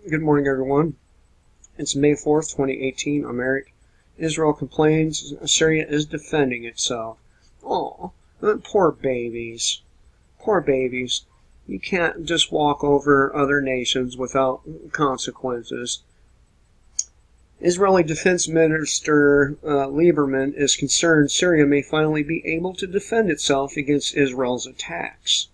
Good morning, everyone. It's May 4th, 2018. I'm Eric. Israel complains Syria is defending itself. Oh, poor babies. Poor babies. You can't just walk over other nations without consequences. Israeli Defense Minister Lieberman is concerned Syria may finally be able to defend itself against Israel's attacks.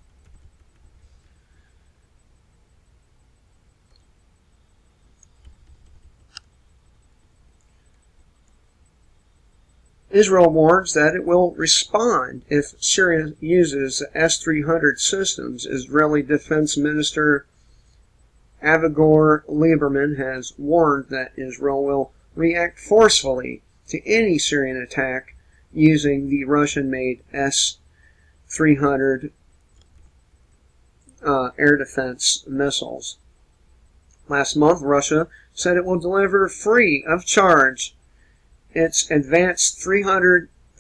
Israel warns that it will respond if Syria uses S-300 systems. Israeli Defense Minister Avigdor Lieberman has warned that Israel will react forcefully to any Syrian attack using the Russian-made S-300 air defense missiles. Last month, Russia said it will deliver free of charge its advanced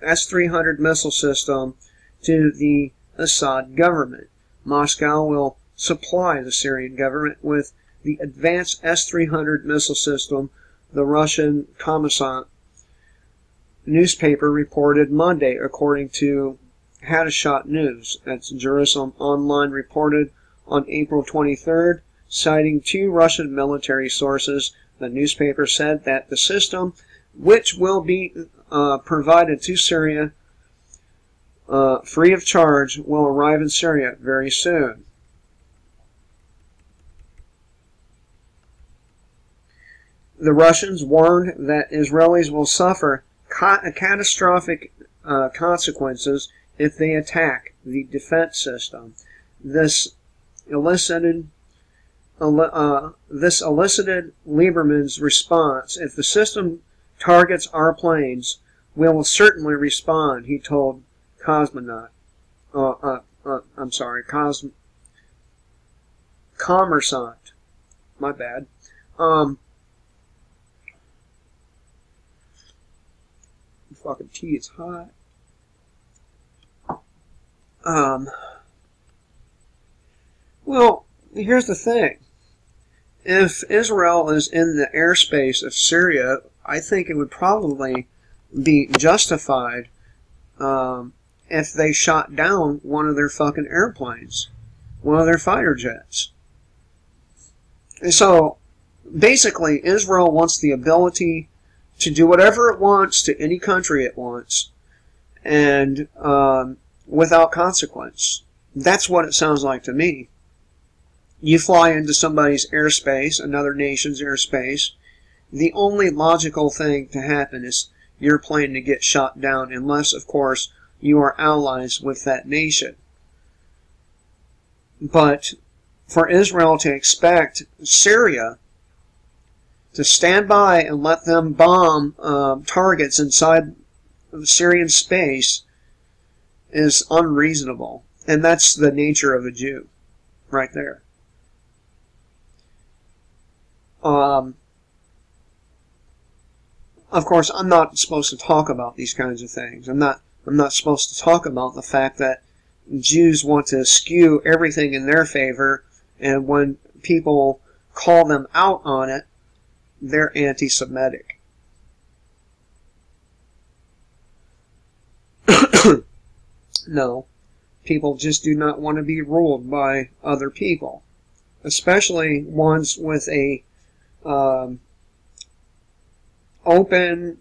S-300 missile system to the Assad government. Moscow will supply the Syrian government with the advanced S-300 missile system, the Russian Kommersant newspaper reported Monday, according to Hadashot News. That's Jerusalem Online reported on April 23rd, citing two Russian military sources. The newspaper said that the system, which will be provided to Syria free of charge, will arrive in Syria very soon. The Russians warned that Israelis will suffer catastrophic consequences if they attack the defense system. This elicited Lieberman's response. If the system targets our planes, we will certainly respond, he told Kommersant. My bad. Fucking tea is hot. Well, here's the thing. If Israel is in the airspace of Syria, I think it would probably be justified if they shot down one of their fucking airplanes, one of their fighter jets. So, basically, Israel wants the ability to do whatever it wants to any country it wants, and without consequence. That's what it sounds like to me. You fly into somebody's airspace, another nation's airspace, the only logical thing to happen is your plane to get shot down, unless, of course, you are allies with that nation. But for Israel to expect Syria to stand by and let them bomb targets inside Syrian space is unreasonable. And that's the nature of a Jew, right there. Of course, I'm not supposed to talk about these kinds of things. I'm not supposed to talk about the fact that Jews want to skew everything in their favor, and when people call them out on it, they're anti-Semitic. No, people just do not want to be ruled by other people, especially ones with a open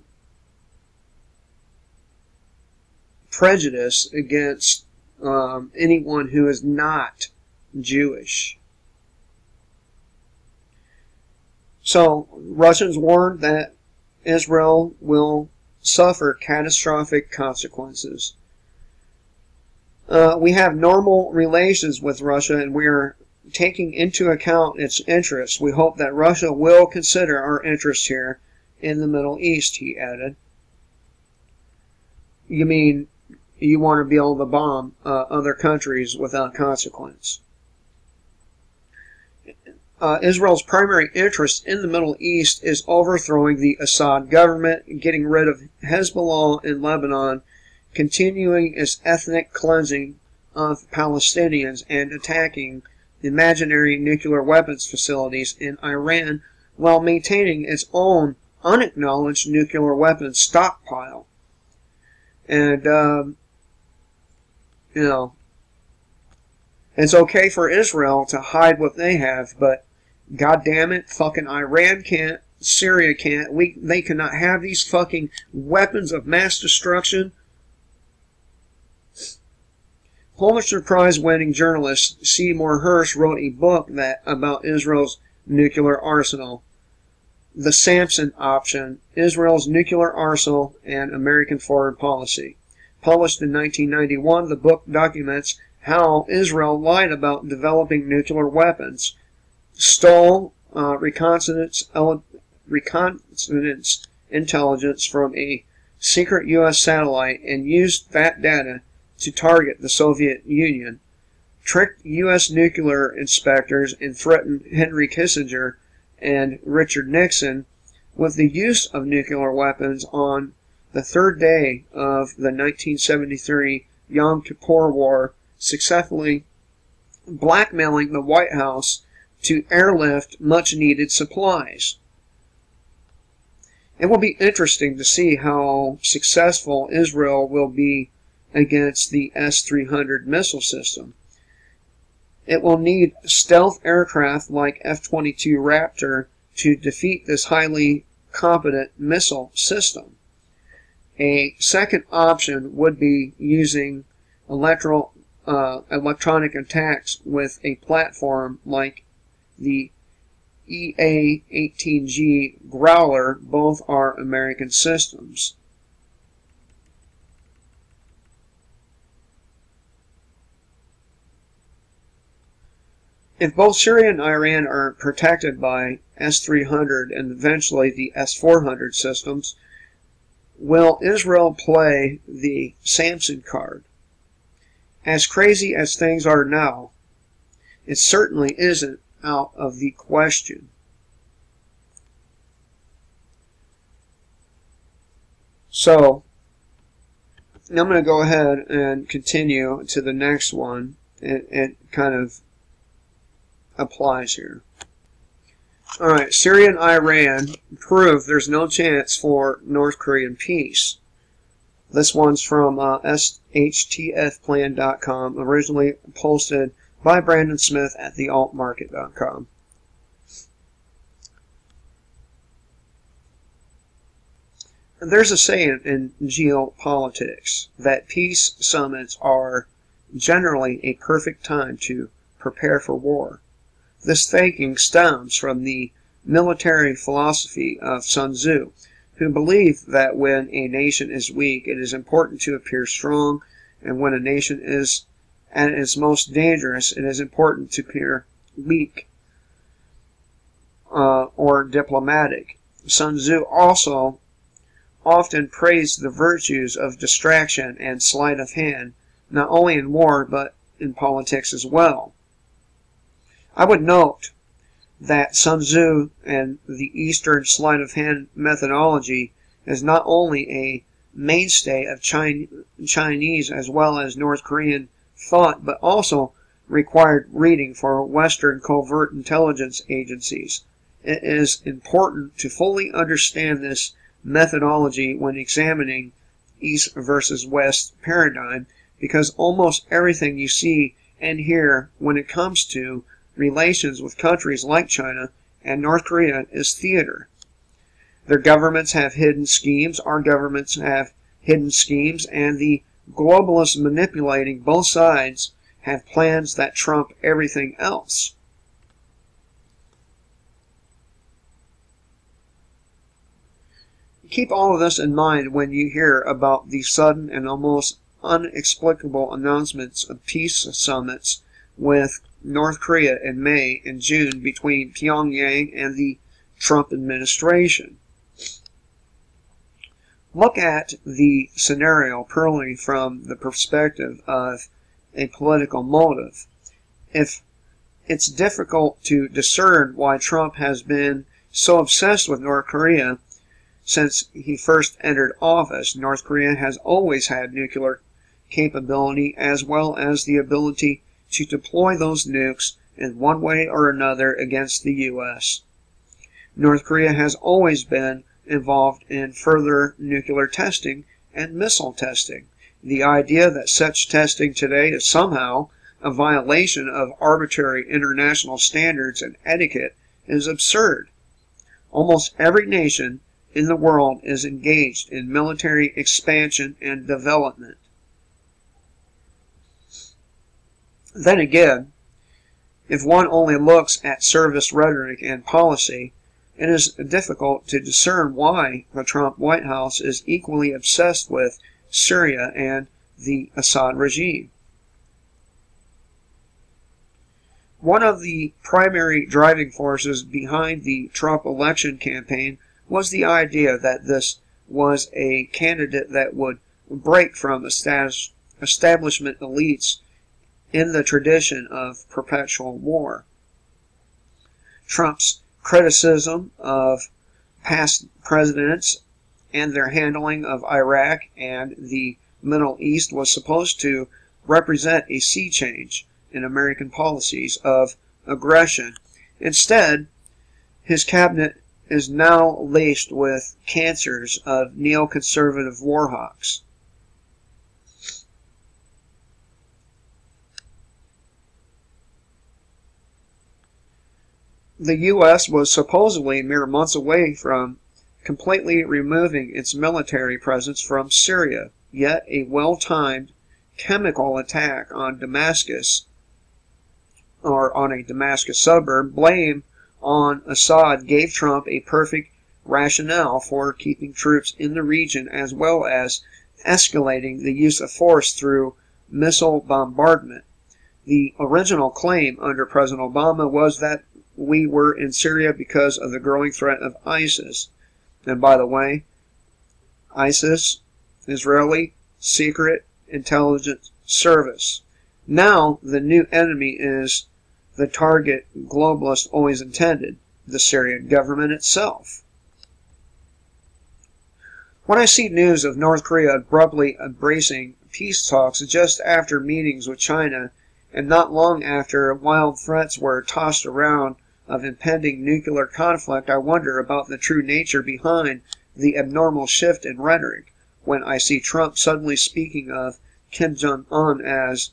prejudice against anyone who is not Jewish. So, Russians warned that Israel will suffer catastrophic consequences. We have normal relations with Russia, and we are taking into account its interests. We hope that Russia will consider our interests here in the Middle East, he added. You mean you want to be able to bomb other countries without consequence? Israel's primary interest in the Middle East is overthrowing the Assad government, getting rid of Hezbollah in Lebanon, continuing its ethnic cleansing of Palestinians, and attacking imaginary nuclear weapons facilities in Iran while maintaining its own unacknowledged nuclear weapons stockpile. And, you know, it's okay for Israel to hide what they have, but God damn it, fucking Iran can't, Syria can't. They cannot have these fucking weapons of mass destruction. Pulitzer Prize-winning journalist Seymour Hersh wrote a book about Israel's nuclear arsenal. The Samson Option, Israel's Nuclear Arsenal and American Foreign Policy. Published in 1991, the book documents how Israel lied about developing nuclear weapons, stole reconnaissance intelligence from a secret U.S. satellite and used that data to target the Soviet Union, tricked U.S. nuclear inspectors, and threatened Henry Kissinger and Richard Nixon with the use of nuclear weapons on the third day of the 1973 Yom Kippur War, successfully blackmailing the White House to airlift much-needed supplies. It will be interesting to see how successful Israel will be against the S-300 missile system. It will need stealth aircraft like F-22 Raptor to defeat this highly competent missile system. A second option would be using electronic attacks with a platform like the EA-18G Growler. Both are American systems. If both Syria and Iran are protected by S-300 and eventually the S-400 systems, will Israel play the Samson card? As crazy as things are now, it certainly isn't out of the question. So, I'm going to go ahead and continue to the next one. It kind of applies here. Alright, Syria and Iran prove there's no chance for North Korean peace. This one's from shtfplan.com, originally posted by Brandon Smith at thealtmarket.com. There's a saying in geopolitics that peace summits are generally a perfect time to prepare for war. This thinking stems from the military philosophy of Sun Tzu, who believed that when a nation is weak, it is important to appear strong, and when a nation is at its most dangerous, it is important to appear weak or diplomatic. Sun Tzu also often praised the virtues of distraction and sleight of hand, not only in war, but in politics as well. I would note that Sun Tzu and the Eastern sleight of hand methodology is not only a mainstay of Chinese as well as North Korean thought, but also required reading for Western covert intelligence agencies. It is important to fully understand this methodology when examining East versus West paradigm, because almost everything you see and hear when it comes to relations with countries like China and North Korea is theater. Their governments have hidden schemes, our governments have hidden schemes, and the globalists manipulating both sides have plans that trump everything else. Keep all of this in mind when you hear about the sudden and almost inexplicable announcements of peace summits with North Korea in May and June between Pyongyang and the Trump administration. Look at the scenario purely from the perspective of a political motive. If it's difficult to discern why Trump has been so obsessed with North Korea since he first entered office, North Korea has always had nuclear capability as well as the ability to deploy those nukes in one way or another against the U.S. North Korea has always been involved in further nuclear testing and missile testing. The idea that such testing today is somehow a violation of arbitrary international standards and etiquette is absurd. Almost every nation in the world is engaged in military expansion and development. Then again, if one only looks at service rhetoric and policy, it is difficult to discern why the Trump White House is equally obsessed with Syria and the Assad regime. One of the primary driving forces behind the Trump election campaign was the idea that this was a candidate that would break from establishment elites in the tradition of perpetual war. Trump's criticism of past presidents and their handling of Iraq and the Middle East was supposed to represent a sea change in American policies of aggression. Instead, his cabinet is now laced with cancers of neoconservative war hawks. The U.S. was supposedly mere months away from completely removing its military presence from Syria, yet a well-timed chemical attack on Damascus, or on a Damascus suburb, blame on Assad gave Trump a perfect rationale for keeping troops in the region, as well as escalating the use of force through missile bombardment. The original claim under President Obama was that we were in Syria because of the growing threat of ISIS. And by the way, ISIS, Israeli Secret Intelligence Service. Now the new enemy is the target globalists always intended, the Syrian government itself. When I see news of North Korea abruptly embracing peace talks just after meetings with China, and not long after wild threats were tossed around of impending nuclear conflict, I wonder about the true nature behind the abnormal shift in rhetoric when I see Trump suddenly speaking of Kim Jong-un as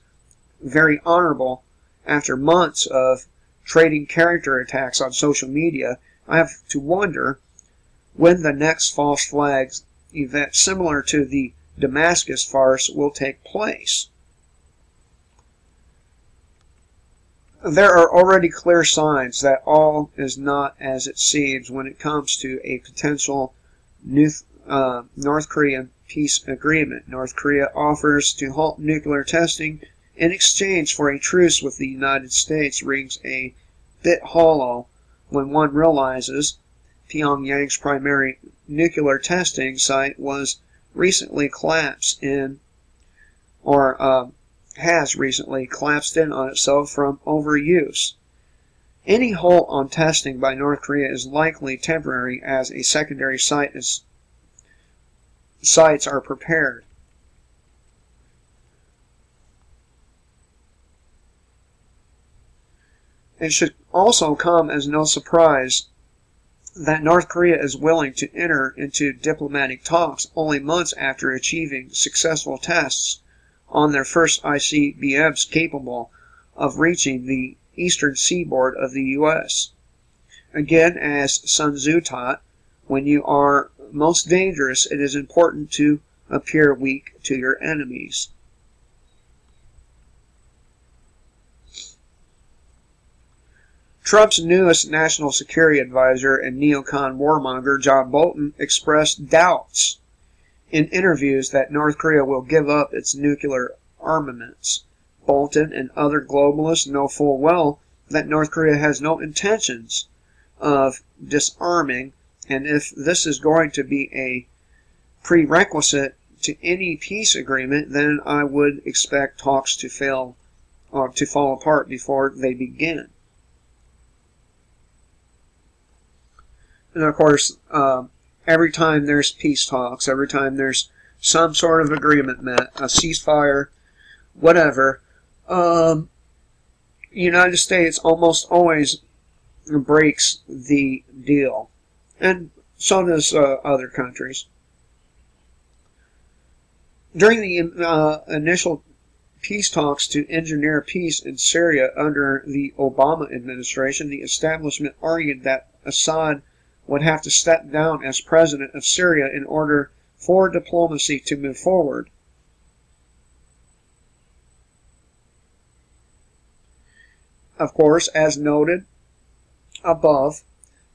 very honorable. After months of trading character attacks on social media, I have to wonder when the next false flag event similar to the Damascus farce will take place. There are already clear signs that all is not as it seems when it comes to a potential North Korean peace agreement. North Korea offers to halt nuclear testing in exchange for a truce with the United States rings a bit hollow when one realizes Pyongyang's primary nuclear testing site was recently collapsed in, or has recently collapsed in on itself from overuse. Any halt on testing by North Korea is likely temporary as a secondary sites are prepared. It should also come as no surprise that North Korea is willing to enter into diplomatic talks only months after achieving successful tests on their first ICBMs capable of reaching the eastern seaboard of the U.S. Again, as Sun Tzu taught, when you are most dangerous, it is important to appear weak to your enemies. Trump's newest national security advisor and neocon warmonger, John Bolton, expressed doubts in interviews that North Korea will give up its nuclear armaments. Bolton and other globalists know full well that North Korea has no intentions of disarming, and if this is going to be a prerequisite to any peace agreement, then I would expect talks to fail or to fall apart before they begin. And of course, every time there's peace talks, every time there's some sort of agreement met, a ceasefire, whatever, United States almost always breaks the deal, and so does other countries. During the initial peace talks to engineer peace in Syria under the Obama administration, the establishment argued that Assad would have to step down as president of Syria in order for diplomacy to move forward. Of course, as noted above,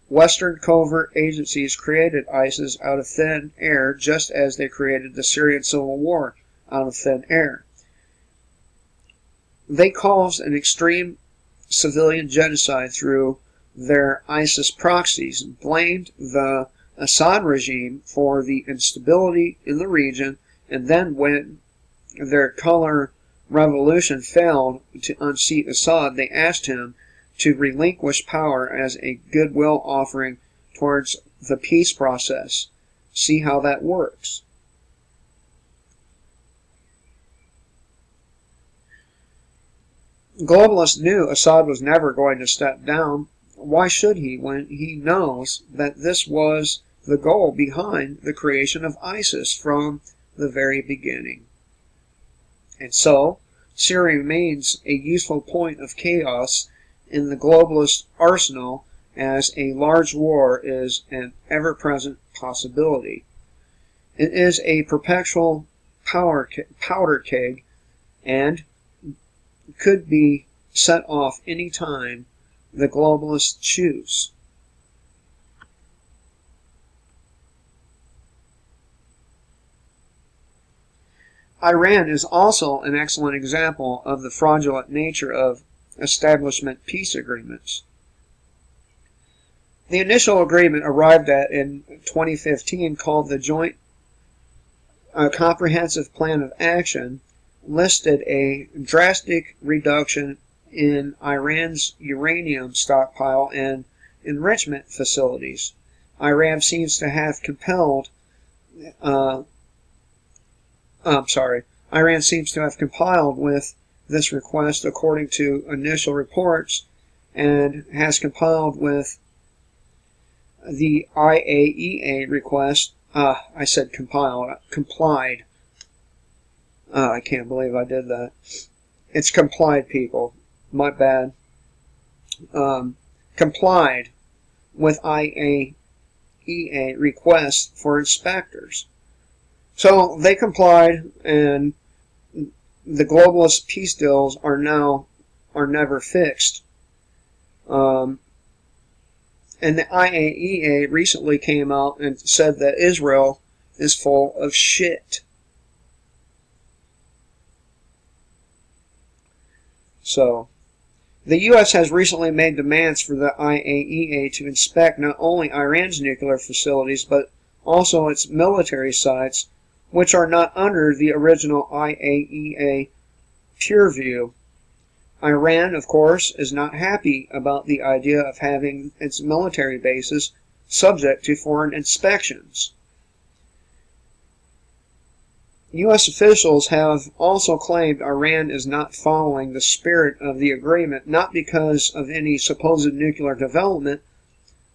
Western covert agencies created ISIS out of thin air, just as they created the Syrian civil war out of thin air. They caused an extreme civilian genocide through their ISIS proxies, and blamed the Assad regime for the instability in the region, and then when their color revolution failed to unseat Assad, they asked him to relinquish power as a goodwill offering towards the peace process. See how that works. Globalists knew Assad was never going to step down. Why should he, when he knows that this was the goal behind the creation of ISIS from the very beginning? And so, Syria remains a useful point of chaos in the globalist arsenal, as a large war is an ever-present possibility. It is a perpetual powder keg, and could be set off any time the globalists choose. Iran is also an excellent example of the fraudulent nature of establishment peace agreements. The initial agreement arrived at in 2015, called the Joint Comprehensive Plan of Action, listed a drastic reduction in Iran's uranium stockpile and enrichment facilities. Iran seems to have complied with this request according to initial reports, and has complied with the IAEA request. I said complied. I can't believe I did that. It's complied, people. My bad. Complied with IAEA requests for inspectors. So they complied, and the globalist peace deals are never fixed. And the IAEA recently came out and said that Israel is full of shit. So, the U.S. has recently made demands for the IAEA to inspect not only Iran's nuclear facilities, but also its military sites, which are not under the original IAEA purview. Iran, of course, is not happy about the idea of having its military bases subject to foreign inspections. U.S. officials have also claimed Iran is not following the spirit of the agreement, not because of any supposed nuclear development,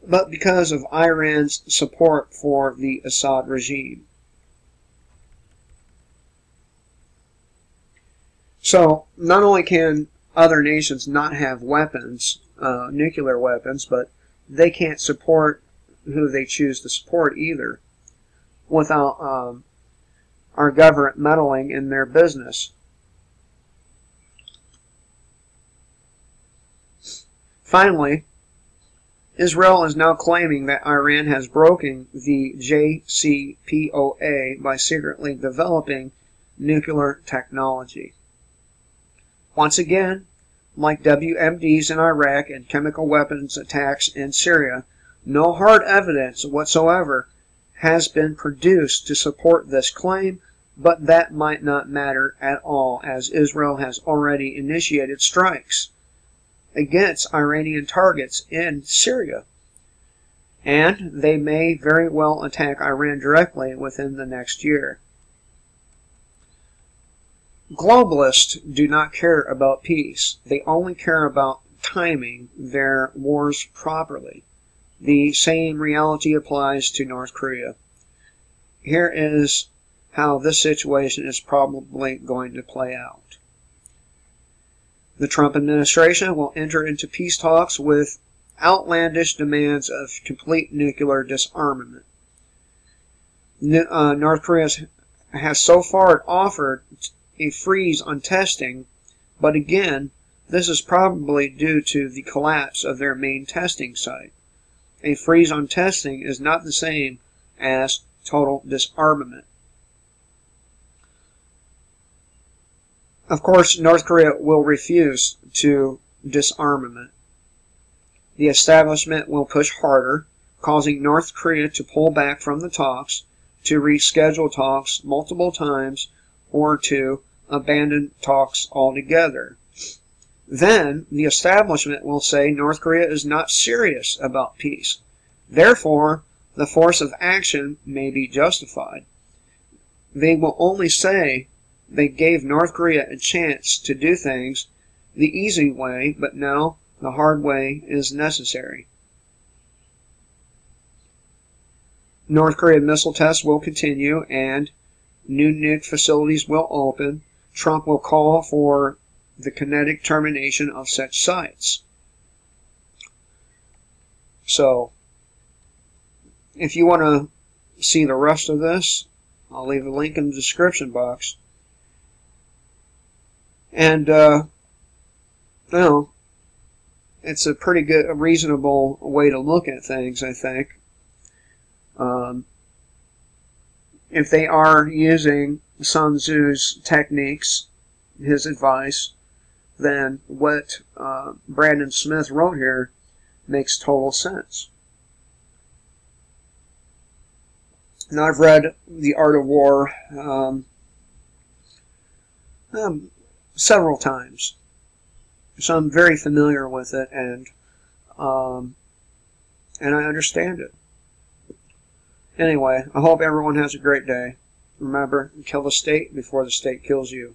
but because of Iran's support for the Assad regime. So, not only can other nations not have weapons, nuclear weapons, but they can't support who they choose to support either, without our government meddling in their business. Finally, Israel is now claiming that Iran has broken the JCPOA by secretly developing nuclear technology. Once again, like WMDs in Iraq and chemical weapons attacks in Syria, no hard evidence whatsoever has been produced to support this claim, but that might not matter at all, as Israel has already initiated strikes against Iranian targets in Syria, and they may very well attack Iran directly within the next year. Globalists do not care about peace. They only care about timing their wars properly. The same reality applies to North Korea. Here is how this situation is probably going to play out. The Trump administration will enter into peace talks with outlandish demands of complete nuclear disarmament. North Korea has so far offered a freeze on testing, but again, this is probably due to the collapse of their main testing site. A freeze on testing is not the same as total disarmament. Of course, North Korea will refuse to disarmament. The establishment will push harder, causing North Korea to pull back from the talks, to reschedule talks multiple times, or to abandon talks altogether. Then, the establishment will say North Korea is not serious about peace. Therefore, the force of action may be justified. They will only say they gave North Korea a chance to do things the easy way, but no, the hard way is necessary. North Korea missile tests will continue, and new nuke facilities will open. Trump will call for the kinetic termination of such sites. So, if you want to see the rest of this, I'll leave a link in the description box. And, it's a pretty good, a reasonable way to look at things, I think. If they are using Sun Tzu's techniques, his advice, then what Brandon Smith wrote here makes total sense. Now, I've read The Art of War several times, so I'm very familiar with it, and I understand it. Anyway, I hope everyone has a great day. Remember, kill the state before the state kills you.